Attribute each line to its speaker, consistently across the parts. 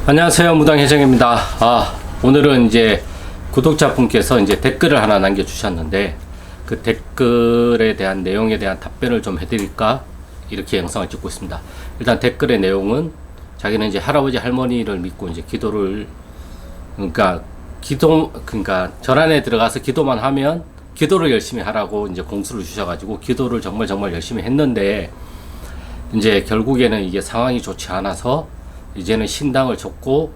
Speaker 1: 안녕하세요, 무당회장입니다. 오늘은 이제 구독자분께서 이제 댓글을 하나 남겨주셨는데, 그 댓글에 대한 내용에 대한 답변을 좀 해드릴까 이렇게 영상을 찍고 있습니다. 일단 댓글의 내용은 자기는 이제 할아버지 할머니를 믿고 이제 기도를 그러니까 절안에 들어가서 기도만 하면 기도를 열심히 하라고 이제 공수를 주셔가지고 기도를 정말 열심히 했는데, 이제 결국에는 이게 상황이 좋지 않아서 이제는 신당을 접고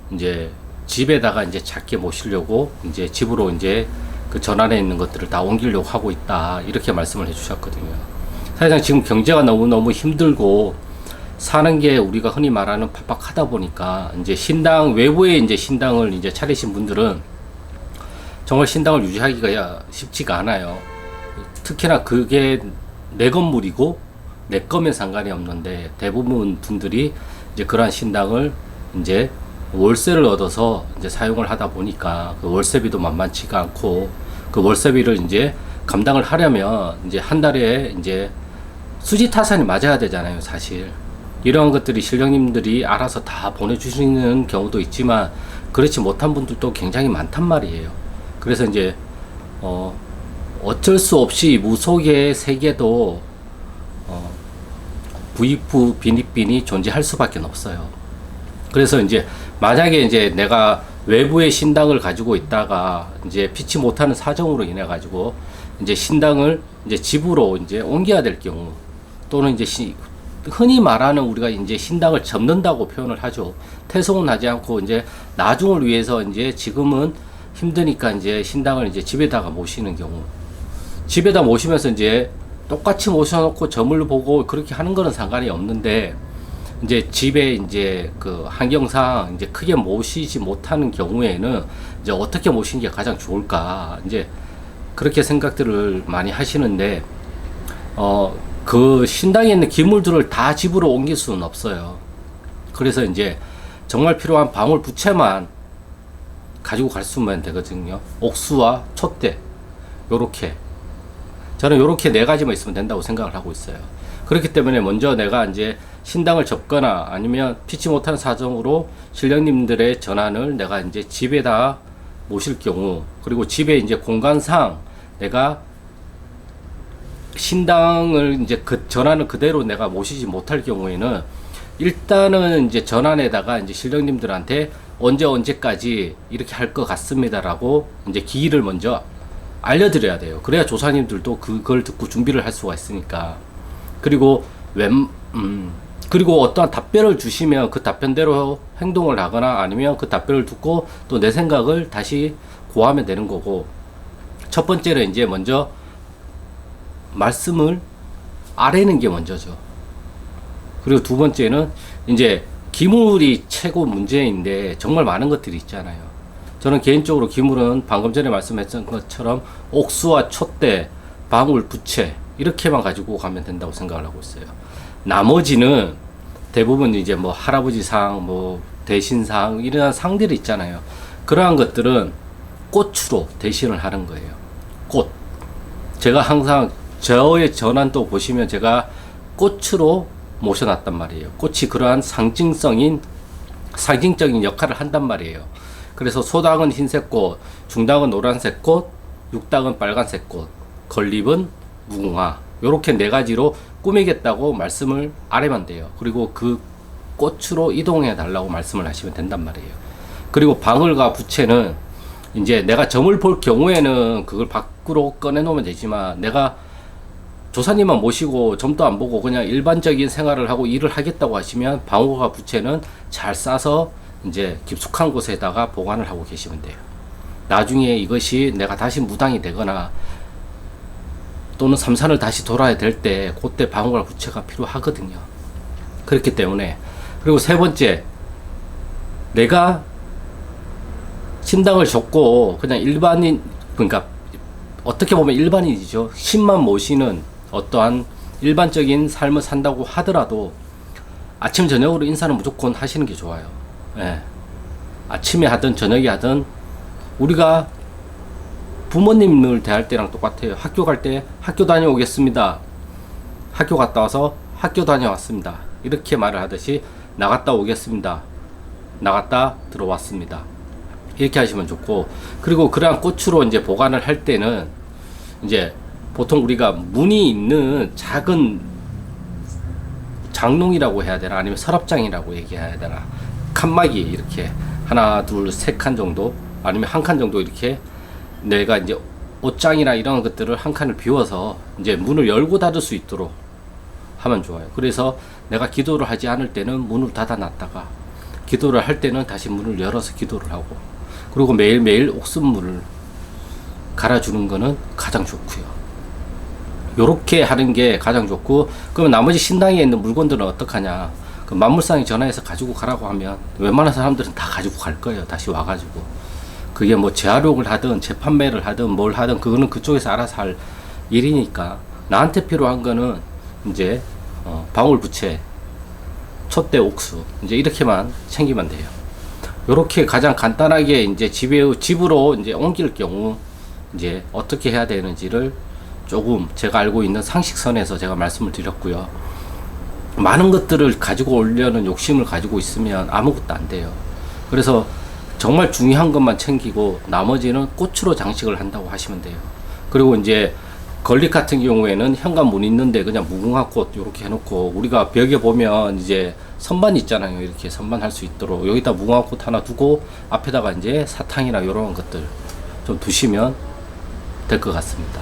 Speaker 1: 이제 집에다가 이제 작게 모시려고 이제 집으로 이제 그 전안에 있는 것들을 다 옮기려고 하고 있다, 이렇게 말씀을 해주셨거든요. 사실상 지금 경제가 너무 힘들고 사는 게 우리가 흔히 말하는 팍팍하다 보니까 이제 신당 외부에 이제 신당을 이제 차리신 분들은 정말 신당을 유지하기가 쉽지가 않아요. 특히나 그게 내 건물이고 내 거면 상관이 없는데, 대부분 분들이 이제 그러한 신당을 이제 월세를 얻어서 이제 사용을 하다 보니까 그 월세비도 만만치가 않고, 그 월세비를 이제 감당을 하려면 이제 한 달에 이제 수지타산이 맞아야 되잖아요, 사실. 이러한 것들이 신령님들이 알아서 다 보내주시는 경우도 있지만 그렇지 못한 분들도 굉장히 많단 말이에요. 그래서 이제 어쩔 수 없이 무속의 세계도 부익부 빈익빈이 존재할 수밖에 없어요. 그래서 이제 만약에 이제 내가 외부의 신당을 가지고 있다가 이제 피치 못하는 사정으로 인해 가지고 이제 신당을 이제 집으로 이제 옮겨야 될 경우, 또는 이제 흔히 말하는 우리가 이제 신당을 접는다고 표현을 하죠. 퇴송은 하지 않고 이제 나중을 위해서 이제 지금은 힘드니까 이제 신당을 이제 집에다가 모시는 경우, 집에다 모시면서 이제 똑같이 모셔놓고 점을 보고 그렇게 하는 거는 상관이 없는데, 이제 집에 이제 그 환경상 이제 크게 모시지 못하는 경우에는 이제 어떻게 모시는 게 가장 좋을까, 이제 그렇게 생각들을 많이 하시는데, 그 신당에 있는 기물들을 다 집으로 옮길 수는 없어요. 그래서 이제 정말 필요한 방울 부채만 가지고 갈 수만 되거든요. 옥수와 촛대, 요렇게. 저는 요렇게 네 가지만 있으면 된다고 생각을 하고 있어요. 그렇기 때문에 먼저 내가 이제 신당을 접거나 아니면 피치 못하는 사정으로 신령님들의 전안을 내가 이제 집에다 모실 경우, 그리고 집에 이제 공간상 내가 신당을 이제 그 전안을 그대로 내가 모시지 못할 경우에는 일단은 이제 전안에다가 이제 신령님들한테 언제까지 이렇게 할 것 같습니다라고 이제 기일을 먼저 알려드려야 돼요. 그래야 조사님들도 그걸 듣고 준비를 할 수가 있으니까. 그리고 그리고 어떠한 답변을 주시면 그 답변대로 행동을 하거나 아니면 그 답변을 듣고 또 내 생각을 다시 고하면 되는 거고, 첫 번째는 이제 먼저 말씀을 아뢰는 게 먼저죠. 그리고 두 번째는 이제 기물이 최고 문제인데 정말 많은 것들이 있잖아요. 저는 개인적으로 기물은 방금 전에 말씀했던 것처럼 옥수와 촛대, 방울, 부채 이렇게만 가지고 가면 된다고 생각을 하고 있어요. 나머지는 대부분 이제 뭐 할아버지 상, 뭐 대신상, 이런 상들이 있잖아요. 그러한 것들은 꽃으로 대신을 하는 거예요. 꽃. 제가 항상 저의 전환도 보시면 제가 꽃으로 모셔놨단 말이에요. 꽃이 그러한 상징적인 역할을 한단 말이에요. 그래서 소당은 흰색 꽃, 중당은 노란색 꽃, 육당은 빨간색 꽃, 건립은 무궁화, 요렇게 네 가지로 꾸미겠다고 말씀을 아뢰면 돼요. 그리고 그 꽃으로 이동해 달라고 말씀을 하시면 된단 말이에요. 그리고 방울과 부채는 이제 내가 점을 볼 경우에는 그걸 밖으로 꺼내 놓으면 되지만, 내가 조사님만 모시고 점도 안 보고 그냥 일반적인 생활을 하고 일을 하겠다고 하시면 방울과 부채는 잘 싸서 이제 깊숙한 곳에다가 보관을 하고 계시면 돼요. 나중에 이것이 내가 다시 무당이 되거나 또는 삼산을 다시 돌아야 될 때 그때 방울과 부채가 필요하거든요. 그렇기 때문에. 그리고 세 번째, 내가 신당을 접고 그냥 일반인, 그러니까 어떻게 보면 일반인이죠. 신만 모시는 어떠한 일반적인 삶을 산다고 하더라도 아침 저녁으로 인사는 무조건 하시는 게 좋아요. 예. 아침에 하든 저녁에 하든 우리가 부모님을 대할 때랑 똑같아요. 학교 갈 때 학교 다녀오겠습니다. 학교 갔다 와서 학교 다녀왔습니다. 이렇게 말을 하듯이 나갔다 오겠습니다. 나갔다 들어왔습니다. 이렇게 하시면 좋고, 그리고 그러한 꽃으로 이제 보관을 할 때는 이제 보통 우리가 무늬 있는 작은 장롱이라고 해야 되나, 아니면 서랍장이라고 얘기해야 되나, 칸막이 이렇게 하나 둘 세 칸 정도, 아니면 한 칸 정도, 이렇게 내가 이제 옷장이나 이런 것들을 한 칸을 비워서 이제 문을 열고 닫을 수 있도록 하면 좋아요. 그래서 내가 기도를 하지 않을 때는 문을 닫아 놨다가 기도를 할 때는 다시 문을 열어서 기도를 하고, 그리고 매일매일 옥순물을 갈아주는 거는 가장 좋고요. 요렇게 하는 게 가장 좋고, 그러면 나머지 신당에 있는 물건들은 어떡하냐, 그 만물상에 전화해서 가지고 가라고 하면 웬만한 사람들은 다 가지고 갈 거예요. 다시 와가지고. 그게 뭐 재활용을 하든 재판매를 하든 뭘 하든 그거는 그쪽에서 알아서 할 일이니까, 나한테 필요한 거는 이제 방울부채, 촛대, 옥수, 이제 이렇게만 챙기면 돼요. 요렇게 가장 간단하게 이제 집으로 이제 옮길 경우 이제 어떻게 해야 되는지를 조금 제가 알고 있는 상식선에서 제가 말씀을 드렸고요. 많은 것들을 가지고 오려는 욕심을 가지고 있으면 아무것도 안 돼요. 그래서 정말 중요한 것만 챙기고 나머지는 꽃으로 장식을 한다고 하시면 돼요. 그리고 이제 건립 같은 경우에는 현관문 있는데 그냥 무궁화꽃 이렇게 해놓고, 우리가 벽에 보면 이제 선반 있잖아요. 이렇게 선반 할 수 있도록 여기다 무궁화꽃 하나 두고 앞에다가 이제 사탕이나 이런 것들 좀 두시면 될 것 같습니다.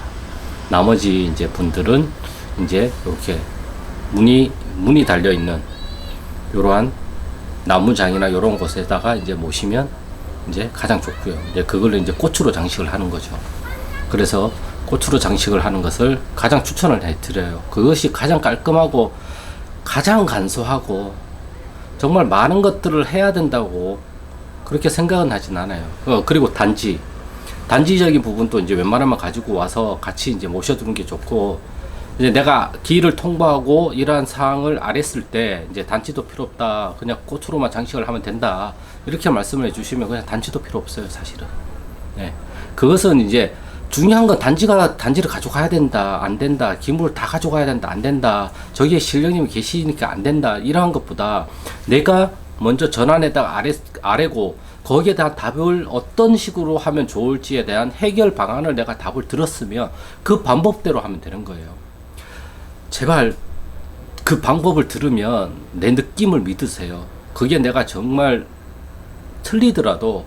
Speaker 1: 나머지 이제 분들은 이제 이렇게 문이 달려 있는 이러한 나무장이나 이런 곳에다가 이제 모시면 이제 가장 좋고요. 이제 그걸 이제 꽃으로 장식을 하는 거죠. 그래서 꽃으로 장식을 하는 것을 가장 추천을 해드려요. 그것이 가장 깔끔하고 가장 간소하고 정말 많은 것들을 해야 된다고 그렇게 생각은 하진 않아요. 그리고 단지적인 부분도 이제 웬만하면 가지고 와서 같이 이제 모셔두는 게 좋고, 이제 내가 길을 통보하고 이러한 사항을 알았을 때 이제 단지도 필요 없다, 그냥 꽃으로만 장식을 하면 된다, 이렇게 말씀을 해주시면 그냥 단지도 필요 없어요, 사실은. 네. 그것은 이제 중요한 건 단지를 가져가야 된다, 안 된다, 기물을 다 가져가야 된다, 안 된다, 저기에 신령님이 계시니까 안 된다, 이러한 것보다 내가 먼저 전환에다가 아래고 거기에 대한 답을 어떤 식으로 하면 좋을지에 대한 해결 방안을 내가 답을 들었으면 그 방법대로 하면 되는 거예요. 제발 그 방법을 들으면 내 느낌을 믿으세요. 그게 내가 정말 틀리더라도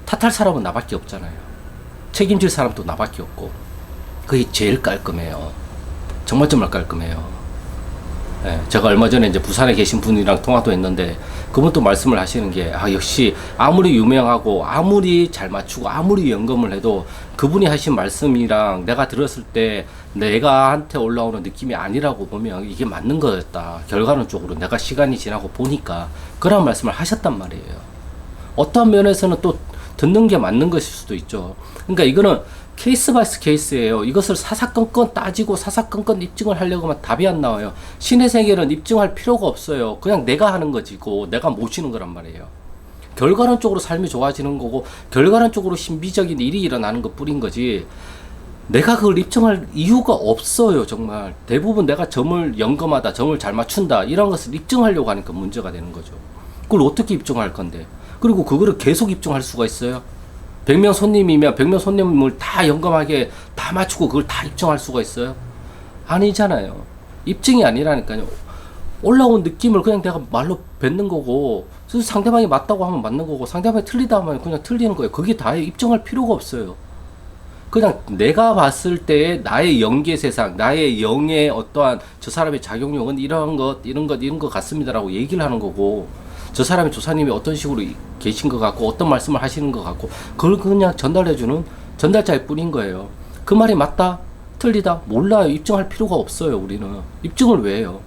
Speaker 1: 탓할 사람은 나밖에 없잖아요. 책임질 사람도 나밖에 없고, 그게 제일 깔끔해요. 정말 깔끔해요. 예, 제가 얼마 전에 이제 부산에 계신 분이랑 통화도 했는데 그분도 말씀을 하시는 게, 역시 아무리 유명하고 아무리 잘 맞추고 아무리 연금을 해도 그분이 하신 말씀이랑 내가 들었을 때 내가 한테 올라오는 느낌이 아니라고 보면 이게 맞는 거였다. 결과론적으로 내가 시간이 지나고 보니까 그런 말씀을 하셨단 말이에요. 어떠한 면에서는 또 듣는 게 맞는 것일 수도 있죠. 그러니까 이거는 케이스 바이 케이스예요. 이것을 사사건건 따지고 사사건건 입증을 하려고 하면 답이 안 나와요. 신의 세계는 입증할 필요가 없어요. 그냥 내가 하는 거지고 내가 모시는 거란 말이에요. 결과론적으로 삶이 좋아지는 거고 결과론적으로 신비적인 일이 일어나는 것 뿐인 거지, 내가 그걸 입증할 이유가 없어요. 정말 대부분 내가 점을 연금하다, 점을 잘 맞춘다, 이런 것을 입증하려고 하니까 문제가 되는 거죠. 그걸 어떻게 입증할 건데, 그리고 그거를 계속 입증할 수가 있어요? 100명 손님이면 100명 손님을 다 연금하게 다 맞추고 그걸 다 입증할 수가 있어요? 아니잖아요. 입증이 아니라니까요. 올라온 느낌을 그냥 내가 말로 뱉는 거고, 상대방이 맞다고 하면 맞는 거고, 상대방이 틀리다 하면 그냥 틀리는 거예요. 그게 다예요. 입증할 필요가 없어요. 그냥 내가 봤을 때의 나의 영계 세상, 나의 영의 어떠한 저 사람의 작용력은 이런 것 같습니다라고 얘기를 하는 거고, 저 사람의 조사님이 어떤 식으로 계신 것 같고 어떤 말씀을 하시는 것 같고 그걸 그냥 전달해주는 전달자일 뿐인 거예요. 그 말이 맞다? 틀리다? 몰라요. 입증할 필요가 없어요. 우리는 입증을 왜 해요?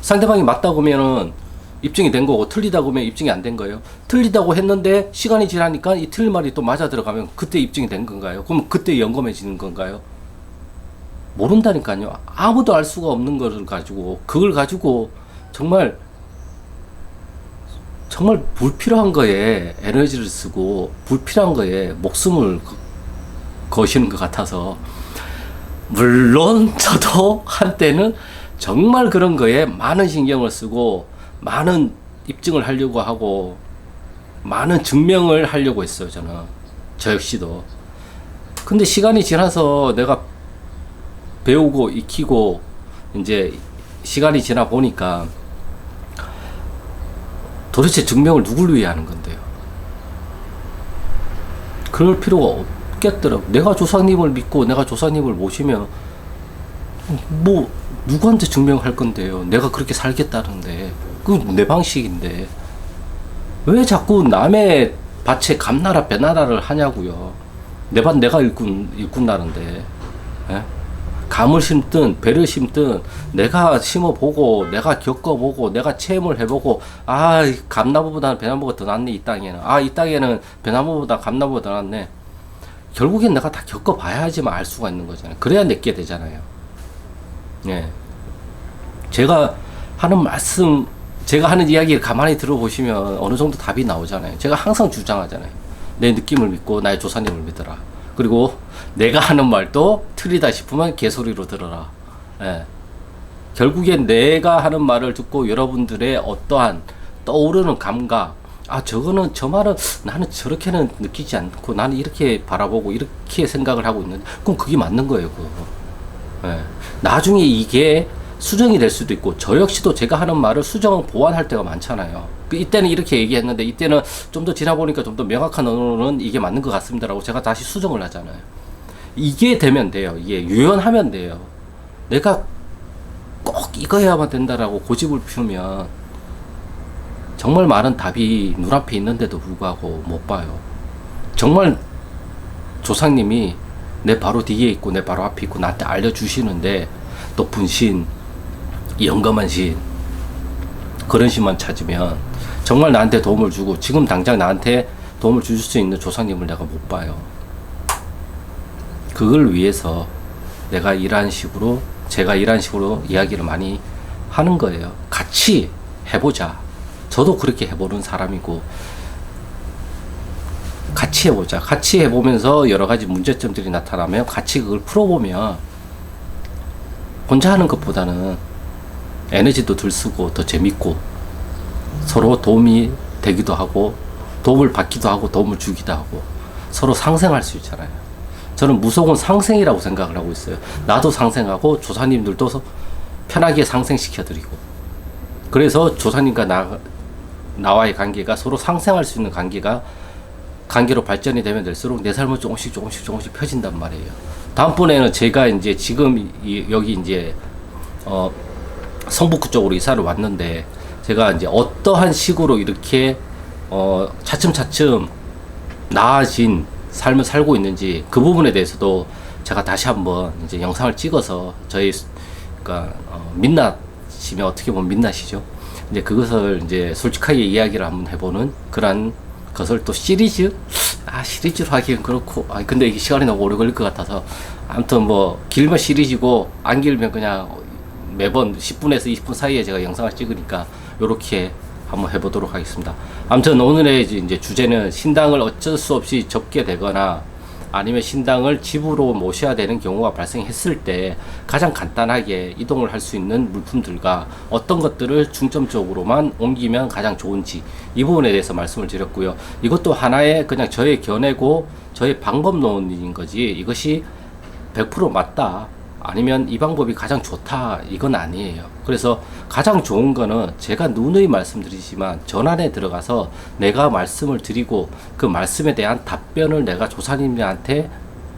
Speaker 1: 상대방이 맞다고 하면은 입증이 된 거고, 틀리다고 하면 입증이 안 된 거예요. 틀리다고 했는데 시간이 지나니까 이 틀린 말이 또 맞아 들어가면 그때 입증이 된 건가요? 그럼 그때 영검해지는 건가요? 모른다니까요. 아무도 알 수가 없는 것을 가지고, 그걸 가지고 정말 불필요한 거에 에너지를 쓰고 불필요한 거에 목숨을 거시는 것 같아서, 물론 저도 한때는 정말 그런 거에 많은 신경을 쓰고 많은 입증을 하려고 하고 많은 증명을 하려고 했어요. 저는 저 역시도. 근데 시간이 지나서 내가 배우고 익히고 이제 시간이 지나 보니까 도대체 증명을 누굴 위해 하는 건데요. 그럴 필요가 없겠더라고. 내가 조상님을 믿고 내가 조상님을 모시면 뭐 누구한테 증명할 건데요. 내가 그렇게 살겠다는데 그 내 방식인데 왜 자꾸 남의 밭에 감나라 배나라를 하냐고요. 내 밭 내가 일꾼 나는데. 예? 감을 심든 배를 심든 내가 심어보고 내가 겪어보고 내가 체험을 해보고 아 감나무보다는 배나무가 더 낫네 이 땅에는. 아 이 땅에는 배나무보다 감나무가 더 낫네. 결국엔 내가 다 겪어봐야지만 알 수가 있는 거잖아요. 그래야 내게 되잖아요. 예. 제가 하는 말씀, 제가 하는 이야기를 가만히 들어보시면 어느 정도 답이 나오잖아요. 제가 항상 주장하잖아요. 내 느낌을 믿고 나의 조사님을 믿어라. 그리고 내가 하는 말도 틀리다 싶으면 개소리로 들어라. 예. 결국엔 내가 하는 말을 듣고 여러분들의 어떠한 떠오르는 감각, 아 저거는 저 말은 나는 저렇게는 느끼지 않고 나는 이렇게 바라보고 이렇게 생각을 하고 있는데 그럼 그게 맞는 거예요. 그거. 예. 나중에 이게 수정이 될 수도 있고 저 역시도 제가 하는 말을 수정 보완할 때가 많잖아요. 이때는 이렇게 얘기했는데 이때는 좀 더 지나 보니까 좀 더 명확한 언어로는 이게 맞는 것 같습니다라고 제가 다시 수정을 하잖아요. 이게 되면 돼요. 이게 유연하면 돼요. 내가 꼭 이거야만 된다라고 고집을 피우면 정말 많은 답이 눈앞에 있는데도 불구하고 못 봐요. 정말 조상님이 내 바로 뒤에 있고 내 바로 앞에 있고 나한테 알려주시는데 높은 신, 영검한 신 그런 신만 찾으면 정말 나한테 도움을 주고 지금 당장 나한테 도움을 줄 수 있는 조상님을 내가 못 봐요. 그걸 위해서 내가 이런 식으로 제가 이런 식으로 이야기를 많이 하는 거예요. 같이 해보자. 저도 그렇게 해보는 사람이고 같이 해보자. 같이 해보면서 여러 가지 문제점들이 나타나면 같이 그걸 풀어보면 혼자 하는 것보다는 에너지도 덜 쓰고 더 재밌고 서로 도움이 되기도 하고 도움을 받기도 하고 도움을 주기도 하고 서로 상생할 수 있잖아요. 저는 무속은 상생이라고 생각을 하고 있어요. 나도 상생하고 조사님들도 편하게 상생시켜드리고 그래서 조사님과 나와의 관계가 서로 상생할 수 있는 관계로 발전이 되면 될수록 내 삶은 조금씩 펴진단 말이에요. 다음번에는 제가 이제 지금 여기 이제 성북구 쪽으로 이사를 왔는데 제가 이제 어떠한 식으로 이렇게 차츰차츰 나아진 삶을 살고 있는지 그 부분에 대해서도 제가 다시 한번 이제 영상을 찍어서 저희 그러니까 민낯이면 어떻게 보면 민낯이죠. 이제 그것을 이제 솔직하게 이야기를 한번 해보는 그런 것을 또 시리즈로 하기엔 그렇고 근데 이게 시간이 너무 오래 걸릴 것 같아서 아무튼 뭐 길면 시리즈고 안 길면 그냥 매번 10분에서 20분 사이에 제가 영상을 찍으니까 요렇게 한번 해보도록 하겠습니다. 아무튼 오늘의 이제 주제는 신당을 어쩔 수 없이 접게 되거나 아니면 신당을 집으로 모셔야 되는 경우가 발생했을 때 가장 간단하게 이동을 할 수 있는 물품들과 어떤 것들을 중점적으로만 옮기면 가장 좋은지 이 부분에 대해서 말씀을 드렸고요. 이것도 하나의 그냥 저의 견해고 저의 방법론인 거지 이것이 100% 맞다 아니면 이 방법이 가장 좋다 이건 아니에요. 그래서 가장 좋은 거는 제가 누누이 말씀드리지만 전환에 들어가서 내가 말씀을 드리고 그 말씀에 대한 답변을 내가 조사님들한테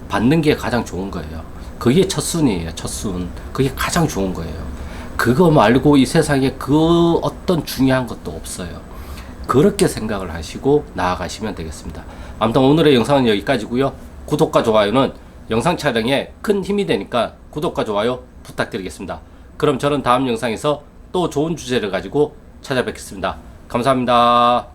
Speaker 1: 받는 게 가장 좋은 거예요. 그게 첫순이에요. 첫순. 그게 가장 좋은 거예요. 그거 말고 이 세상에 그 어떤 중요한 것도 없어요. 그렇게 생각을 하시고 나아가시면 되겠습니다. 아무튼 오늘의 영상은 여기까지고요. 구독과 좋아요는 영상 촬영에 큰 힘이 되니까 구독과 좋아요 부탁드리겠습니다. 그럼 저는 다음 영상에서 또 좋은 주제를 가지고 찾아뵙겠습니다. 감사합니다.